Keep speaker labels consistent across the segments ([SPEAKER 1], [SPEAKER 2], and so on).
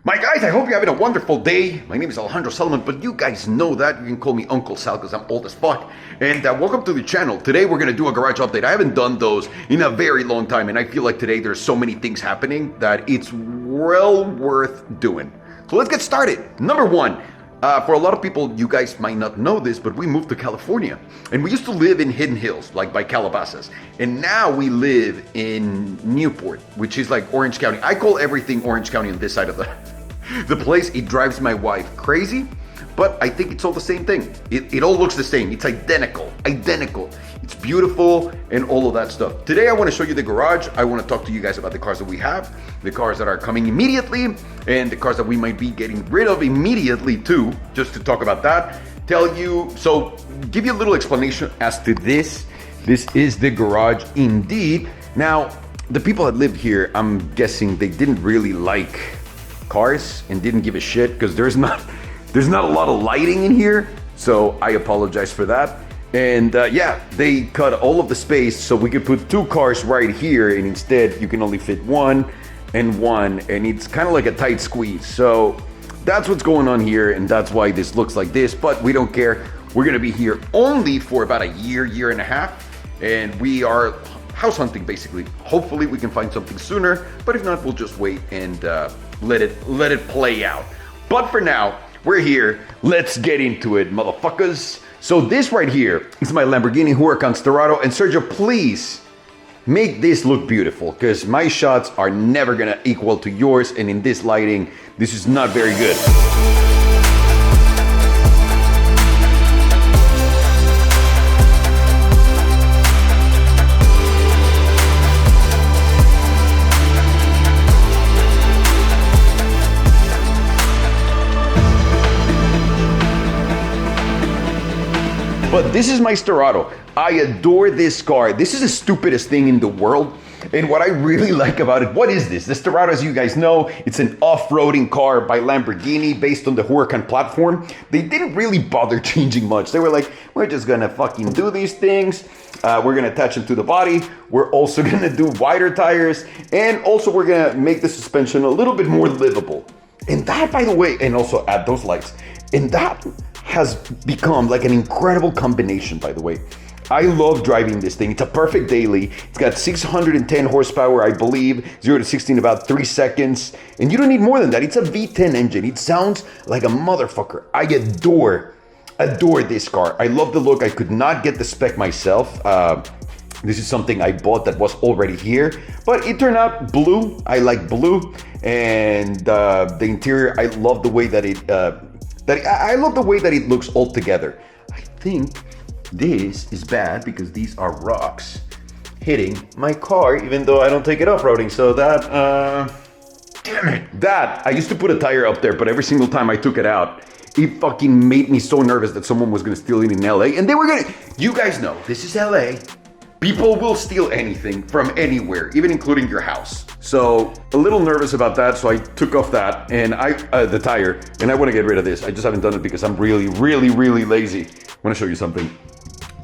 [SPEAKER 1] My guys, I hope you're having a wonderful day. My name is Alejandro Solomon, but you guys know that. You can call me Uncle Sal because I'm old as fuck. And welcome to the channel. Today we're going to do a garage update. I haven't done those in a very long time, and I feel like today there's so many things happening that it's well worth doing. So let's get started. Number one, for a lot of people, you guys might not know this, but we moved to California. And we used to live in Hidden Hills, like by Calabasas. And now we live in Newport, which is like Orange County. I call everything Orange County on this side of the place. It drives my wife crazy, but I think it's all the same thing. It all looks the same. It's identical. It's beautiful and all of that stuff. Today I want to show you the garage. I want to talk to you guys about the cars that we have, the cars that are coming immediately, and the cars that we might be getting rid of immediately too, just to talk about that. Give you a little explanation as to this. This is the garage indeed. Now, the people that live here, I'm guessing they didn't really like cars and didn't give a shit because there's not a lot of lighting in here. So I apologize for that. And they cut all of the space so we could put two cars right here, and instead you can only fit one, and it's kind of like a tight squeeze. So that's what's going on here, and that's why this looks like this, but we don't care. We're gonna be here only for about a year and a half, and we are house hunting basically. Hopefully we can find something sooner, but if not, we'll just wait and let it play out. But for now, we're here. Let's get into it, motherfuckers. So this right here is my Lamborghini Huracan Stado, and Sergio, please make this look beautiful because my shots are never gonna equal to yours, and in this lighting, this is not very good. But this is my Stado. I adore this car. This is the stupidest thing in the world. And what I really like about it, what is this? The Stado, as you guys know, it's an off-roading car by Lamborghini based on the Huracan platform. They didn't really bother changing much. They were like, we're just gonna fucking do these things. We're gonna attach them to the body. We're also gonna do wider tires. And also we're gonna make the suspension a little bit more livable. And that, by the way, and also add those lights. And that has become like an incredible combination, by the way. I love driving this thing. It's a perfect daily. It's got 610 horsepower, I believe, 0 to 60 in about 3 seconds. And you don't need more than that. It's a V10 engine. It sounds like a motherfucker. I adore this car. I love the look. I could not get the spec myself. This is something I bought that was already here, but it turned out blue. I like blue. And the interior, I love the way that I love the way that it looks all together. I think this is bad because these are rocks hitting my car, even though I don't take it off-roading. So damn it. That, I used to put a tire up there, but every single time I took it out, it fucking made me so nervous that someone was gonna steal it in LA. And they were gonna, you guys know, this is LA. People will steal anything from anywhere, even including your house. So a little nervous about that, so I took off that and the tire, and I want to get rid of this. I just haven't done it because I'm really lazy. I want to show you something.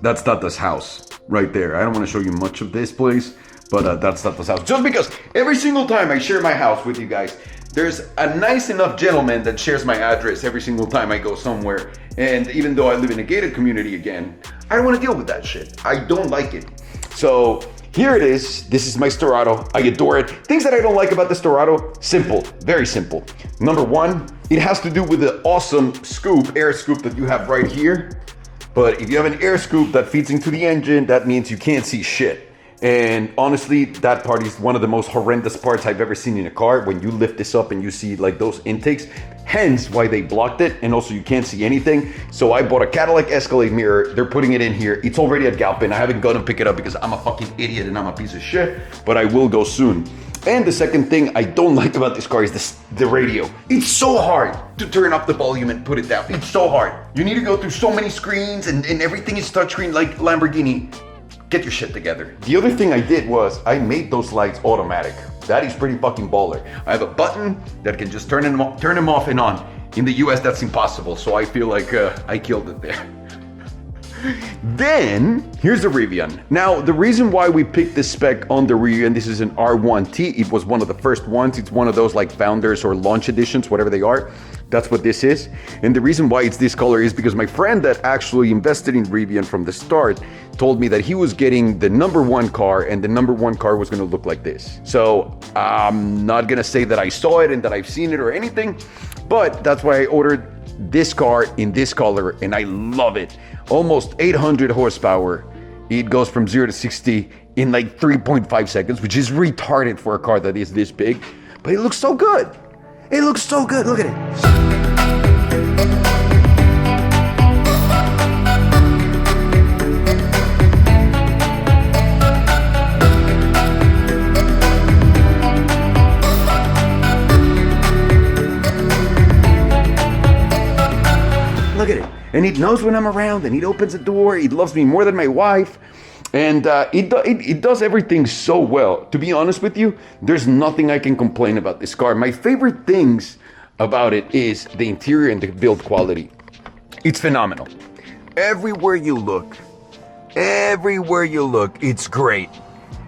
[SPEAKER 1] That's Tata's house right there. I don't want to show you much of this place, but that's Tata's house. Just because every single time I share my house with you guys, there's a nice enough gentleman that shares my address every single time I go somewhere. And even though I live in a gated community again, I don't want to deal with that shit. I don't like it. So here it is. This is my Stado. I adore it. Things that I don't like about the Stado, simple, very simple. Number one, it has to do with the awesome air scoop that you have right here. But if you have an air scoop that feeds into the engine, that means you can't see shit. And honestly, that part is one of the most horrendous parts I've ever seen in a car, when you lift this up and you see like those intakes. Hence why they blocked it, and also you can't see anything. So I bought a Cadillac Escalade mirror. They're putting it in here. It's already at Galpin. I haven't gone to pick it up because I'm a fucking idiot and I'm a piece of shit, but I will go soon. And the second thing I don't like about this car is the radio. It's so hard to turn up the volume and put it down. It's so hard. You need to go through so many screens, and everything is touchscreen like Lamborghini. Get your shit together. The other thing I did was I made those lights automatic. That is pretty fucking baller. I have a button that can just turn them off and on. In the US, that's impossible, so I feel like I killed it there. Then, here's the Rivian. Now, the reason why we picked this spec on the Rivian, this is an R1T. It was one of the first ones. It's one of those like founders or launch editions, whatever they are. That's what this is. And the reason why it's this color is because my friend that actually invested in Rivian from the start told me that he was getting the #1 car, and the #1 car was gonna look like this. So I'm not gonna say that I saw it and that I've seen it or anything, but that's why I ordered this car in this color, and I love it. Almost 800 horsepower. It goes from 0 to 60 in like 3.5 seconds, which is retarded for a car that is this big, but it looks so good. It looks so good, look at it. Look at it. And it knows when I'm around, and it opens the door. It loves me more than my wife. And it does everything so well. To be honest with you, there's nothing I can complain about this car. My favorite things about it is the interior and the build quality. It's phenomenal. Everywhere you look, it's great.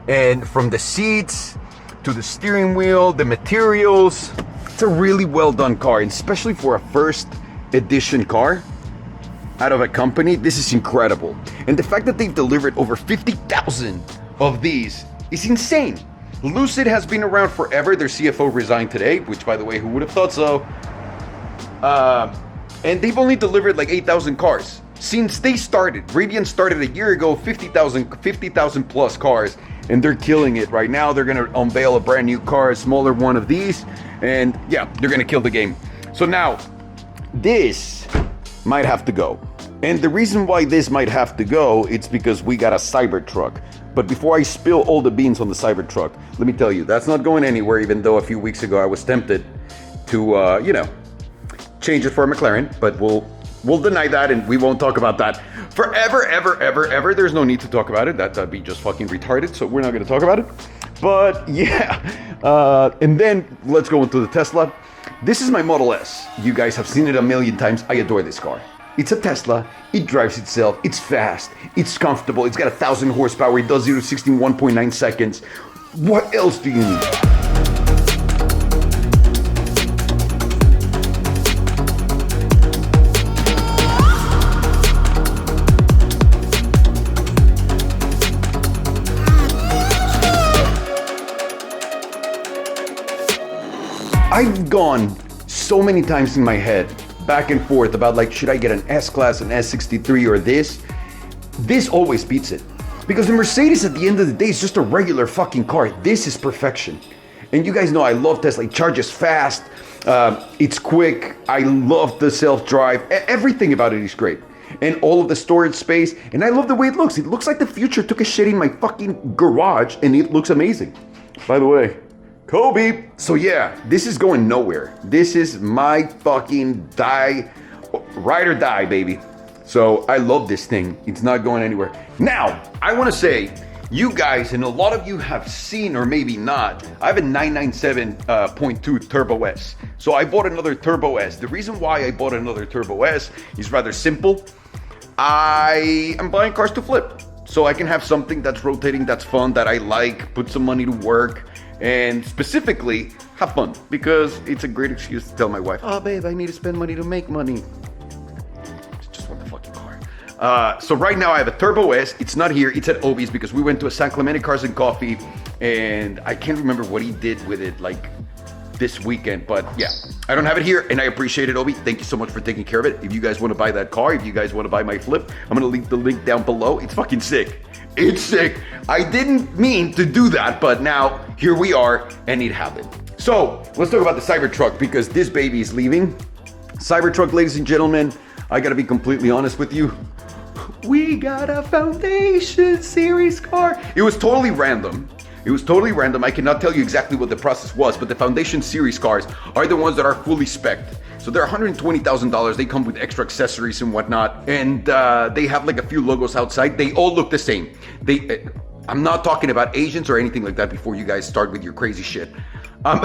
[SPEAKER 1] And from the seats to the steering wheel, the materials, it's a really well done car, and especially for a first edition car out of a company, this is incredible. And the fact that they've delivered over 50,000 of these is insane. Lucid has been around forever. Their CFO resigned today, which, by the way, who would have thought so? And they've only delivered like 8,000 cars since they started. Rivian started a year ago, 50,000 plus cars, and they're killing it right now. They're gonna unveil a brand new car, a smaller one of these, and yeah, they're gonna kill the game. So now, this might have to go. And the reason why this might have to go, it's because we got a Cybertruck. But before I spill all the beans on the Cybertruck, let me tell you, that's not going anywhere, even though a few weeks ago I was tempted to, change it for a McLaren, but we'll deny that, and we won't talk about that forever, ever. There's no need to talk about it. That'd be just fucking retarded, so we're not gonna talk about it. But yeah, and then let's go into the Tesla. This is my Model S. You guys have seen it a million times. I adore this car. It's a Tesla. It drives itself. It's fast. It's comfortable. It's got 1,000 horsepower. It does 0 to 60 in 1.9 seconds. What else do you need? I've gone so many times in my head back and forth about like, should I get an S-Class, an S63, or this? This always beats it. Because the Mercedes at the end of the day is just a regular fucking car. This is perfection. And you guys know I love Tesla. It charges fast. It's quick. I love the self-drive. Everything about it is great. And all of the storage space. And I love the way it looks. It looks like the future took a shit in my fucking garage, and it looks amazing. By the way, Kobe. So yeah, this is going nowhere. This is my fucking ride or die, baby. So I love this thing. It's not going anywhere. Now, I want to say, you guys, and a lot of you have seen, or maybe not, I have a 997.2 Turbo S. So I bought another Turbo S. The reason why I bought another Turbo S is rather simple. I am buying cars to flip. So I can have something that's rotating, that's fun, that I like, put some money to work, and specifically have fun, because it's a great excuse to tell my wife, oh babe, I need to spend money to make money. Just want the fucking car. So right now I have a Turbo S. It's not here, it's at Obi's, because we went to a San Clemente Cars and Coffee, and I can't remember what he did with it like this weekend, but yeah, I don't have it here, and I appreciate it, Obi. Thank you so much for taking care of it. If you guys want to buy that car, if you guys want to buy my flip, I'm gonna leave the link down below. It's fucking sick. It's sick. I didn't mean to do that, but now here we are, and it happened. So let's talk about the Cybertruck, because this baby is leaving. Cybertruck, ladies and gentlemen, I gotta be completely honest with you. We got a Foundation Series car. It was totally random. I cannot tell you exactly what the process was, but the Foundation Series cars are the ones that are fully spec'd. So they're $120,000. They come with extra accessories and whatnot. And they have like a few logos outside. They all look the same. I'm not talking about Asians or anything like that before you guys start with your crazy shit. I'm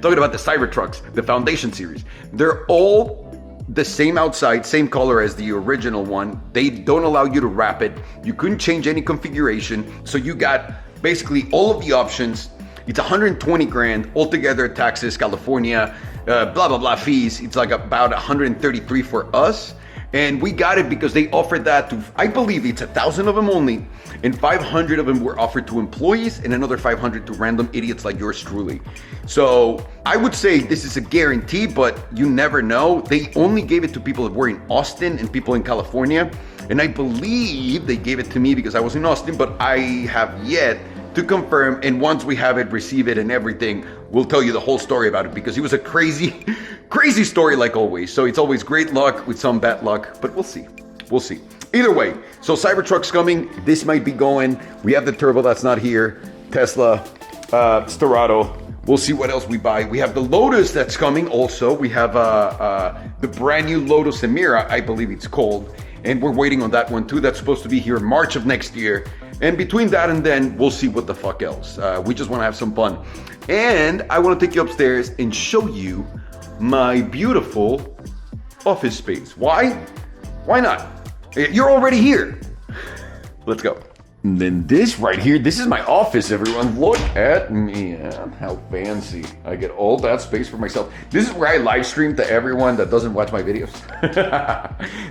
[SPEAKER 1] talking about the Cybertrucks, the Foundation Series. They're all the same outside, same color as the original one. They don't allow you to wrap it. You couldn't change any configuration. So you got basically all of the options. It's 120 grand altogether, taxes, California, blah, blah, blah, fees. It's like about 133 for us. And we got it because they offered that to, I believe it's 1,000 of them only, and 500 of them were offered to employees and another 500 to random idiots like yours truly. So I would say this is a guarantee, but you never know. They only gave it to people that were in Austin and people in California. And I believe they gave it to me because I was in Austin, but I have yet to confirm. And once we have it, receive it and everything, we'll tell you the whole story about it, because it was a crazy, crazy story like always. So it's always great luck with some bad luck, but we'll see. We'll see. Either way, so Cybertruck's coming. This might be going. We have the turbo that's not here. Tesla, Stado. We'll see what else we buy. We have the Lotus that's coming also. We have the brand new Lotus Emira, I believe it's called. And we're waiting on that one too. That's supposed to be here in March of next year. And between that and then, we'll see what the fuck else. We just want to have some fun. And I want to take you upstairs and show you my beautiful office space. Why? Why not? You're already here. Let's go. And then this right here, this is my office, everyone. Look at me, how fancy. I get all that space for myself. This is where I live stream to everyone that doesn't watch my videos.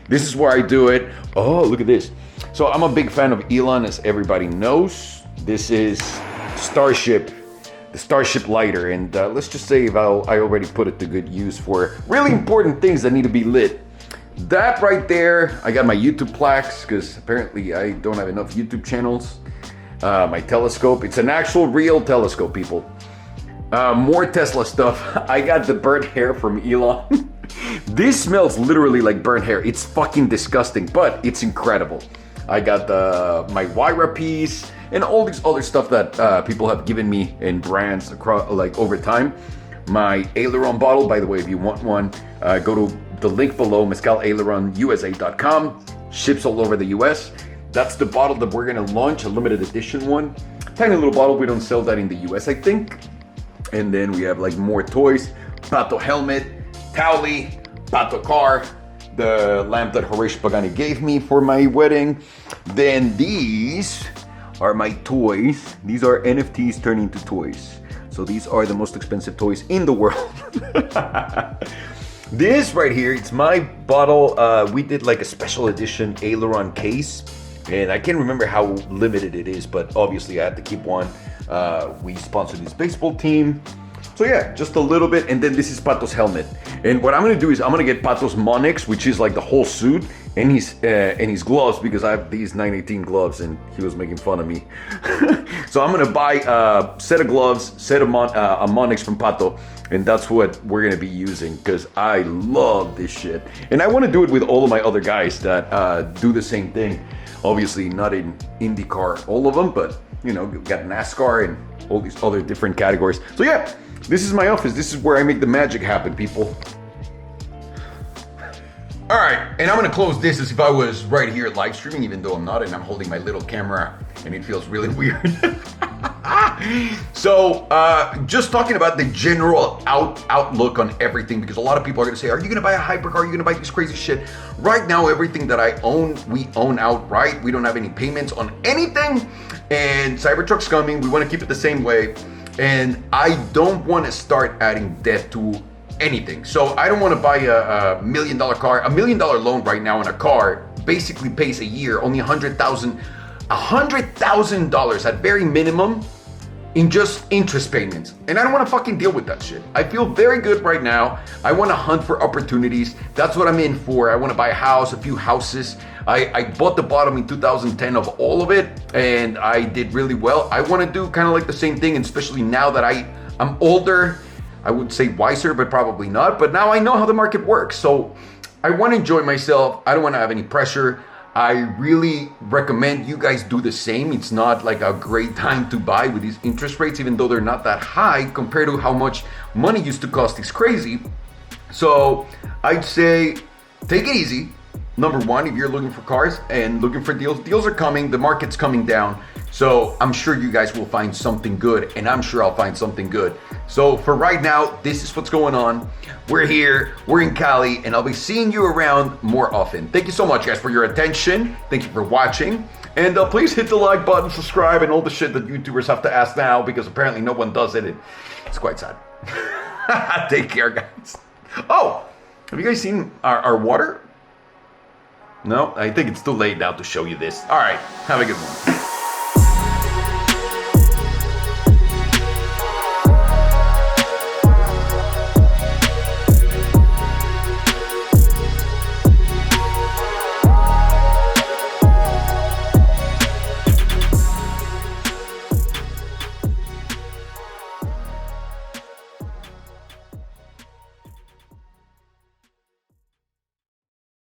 [SPEAKER 1] This is where I do it. Oh, look at this. So I'm a big fan of Elon, as everybody knows. This is Starship, the Starship lighter. And let's just say I already put it to good use for really important things that need to be lit. That right there, I got my YouTube plaques, because apparently I don't have enough YouTube channels. My telescope, it's an actual real telescope, people. More Tesla stuff. I got the burnt hair from Elon. This smells literally like burnt hair. It's fucking disgusting, but it's incredible. I got my Wyra piece and all this other stuff that people have given me in brands across, like over time. My aileron bottle, by the way, if you want one, go to the link below, mezcalaileronusa.com. Ships all over the US. That's the bottle that we're gonna launch, a limited edition one. Tiny little bottle, we don't sell that in the US, I think. And then we have like more toys. Pato helmet, Towley, Pato car, the lamp that Horatio Pagani gave me for my wedding. Then these are my toys. These are NFTs turning into toys. So these are the most expensive toys in the world. This right here, it's my bottle. We did like a special edition aileron case, and I can't remember how limited it is, but obviously I had to keep one. We sponsored this baseball team. So yeah, just a little bit. And then this is Pato's helmet. And what I'm gonna do is I'm gonna get Pato's Monix, which is like the whole suit, and his gloves, because I have these 918 gloves and he was making fun of me. So I'm gonna buy a set of gloves, a Monix from Pato, and that's what we're gonna be using, because I love this shit. And I wanna do it with all of my other guys that do the same thing. Obviously not in IndyCar, all of them, but you know, got NASCAR and all these other different categories. So yeah, this is my office. This is where I make the magic happen, people. All right, and I'm gonna close this as if I was right here live streaming, even though I'm not, and I'm holding my little camera, and it feels really weird. So, just talking about the general outlook on everything, because a lot of people are gonna say, are you gonna buy a hypercar? Are you gonna buy this crazy shit? Right now, everything that I own, we own outright. We don't have any payments on anything, and Cybertruck's coming. We wanna keep it the same way, and I don't wanna start adding debt to anything. So I don't want to buy a $1 million car. $1 million loan right now on a car basically pays a year only $100,000 at very minimum in just interest payments. And I don't want to fucking deal with that shit. I feel very good right now. I want to hunt for opportunities. That's what I'm in for. I want to buy a house, a few houses. I bought the bottom in 2010 of all of it, and I did really well. I want to do kind of like the same thing, and especially now that I'm older. I would say wiser, but probably not. But now I know how the market works. So I want to enjoy myself. I don't want to have any pressure. I really recommend you guys do the same. It's not like a great time to buy with these interest rates, even though they're not that high compared to how much money used to cost. It's crazy. So I'd say take it easy. number one, if you're looking for cars and looking for deals, deals are coming, the market's coming down. So I'm sure you guys will find something good, and I'm sure I'll find something good. So for right now, this is what's going on. We're here, we're in Cali, and I'll be seeing you around more often. Thank you so much, guys, for your attention. Thank you for watching. And please hit the like button, subscribe, and all the shit that YouTubers have to ask now, because apparently no one does it. It's quite sad. Take care, guys. Oh, have you guys seen our water? No, I think it's too late now to show you this. All right, have a good one.